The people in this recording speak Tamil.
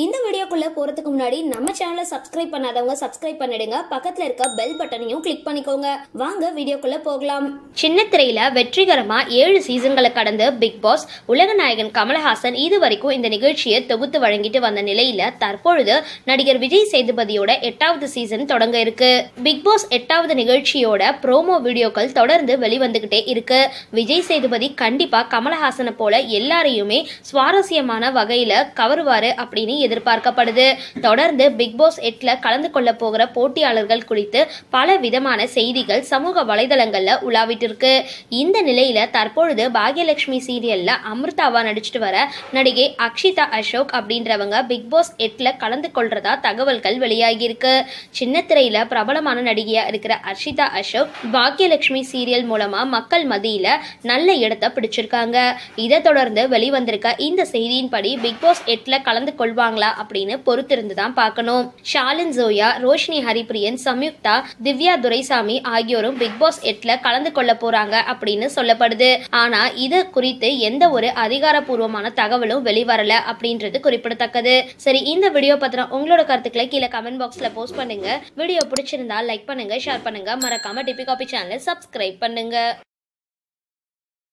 இந்த வீடியோக்குள்ள போறதுக்கு முன்னாடி நம்ம சேனலை சப்ஸ்கிரைப் பண்ணாதவங்க சப்ஸ்கிரைப் பண்ணிடுங்க. பக்கத்துல இருக்க பெல் பட்டனையும் கிளிக் பண்ணிக்கோங்க. வாங்க வீடியோக்குள்ள போகலாம். சின்ன திரையில வெற்றிகரமா 7 சீசன்களை கடந்து பிக் பாஸ் உலக நாயகன் கமலஹாசன் இதுவரைக்கும் இந்த நிகழ்ச்சியை தொகுத்து வழங்கிட்டு வந்த நிலையில தற்பொழுது நடிகர் விஜய் சேதுபதியோட 8வது சீசன் தொடங்க இருக்கு. பிக் பாஸ் 8வது நிகழ்ச்சியோட ப்ரோமோ வீடியோக்கள் தொடர்ந்து வெளிவந்துகிட்டே இருக்கு. விஜய் சேதுபதி கண்டிப்பா கமலஹாசனை போல எல்லாரையுமே சுவாரஸ்யமான வகையில கவருவாரு அப்படின்னு எதிர்பார்க்கப்படுது. தொடர்ந்து பிக் பாஸ் 8ல கலந்து கொள்ள போகிற போட்டியாளர்கள் குறித்து பல விதமான செய்திகள் சமூக வலைதளங்கள்ல உலாவிட்டு இருக்கு. இந்த நிலையில தற்பொழுது பாக்யலட்சுமி சீரியல்ல அமிர்தாவா நடிச்சிட்டு வர நடிகை அக்ஷிதா அசோக் அப்படின்றவங்க பிக் பாஸ் 8ல கலந்து கொள்றதா தகவல்கள் வெளியாகி இருக்கு. சின்ன திரையில பிரபலமான நடிகையா இருக்கிற அக்ஷிதா அசோக் பாக்யலட்சுமி சீரியல் மூலமா மக்கள் மத்தியில நல்ல இடத்தை பிடிச்சிருக்காங்க. இதை தொடர்ந்து வெளிவந்திருக்க இந்த செய்தியின்படி பிக் பாஸ் 8ல கலந்து கொள்வாங்களா அப்படின்னு பொறுத்திருந்து தான் பார்க்கணும். ஷாலின் ஜோயா, ரோஷினி ஹரிப்பிரியன், சம்யுக்தா, திவ்யா துரைசாமி ஆகியோரும் பிக் பாஸ் 8ல கலந்து கொள்ள போறாங்க அப்படின்னு சொல்லப்படுது. ஆனா இது குறித்து எந்த ஒரு அதிகாரப்பூர்வமான தகவலும் வெளிவரல அப்படின்றது குறிப்பிடத்தக்கது. சரி, இந்த வீடியோ பத்தின உங்களோட கருத்துக்களை கீழே கமெண்ட் பாக்ஸ்ல போஸ்ட் பண்ணுங்க. வீடியோ பிடிச்சிருந்தா லைக் பண்ணுங்க, ஷேர் பண்ணுங்க, மறக்காம டிபி காபி சேனலை சப்ஸ்கிரைப் பண்ணுங்க.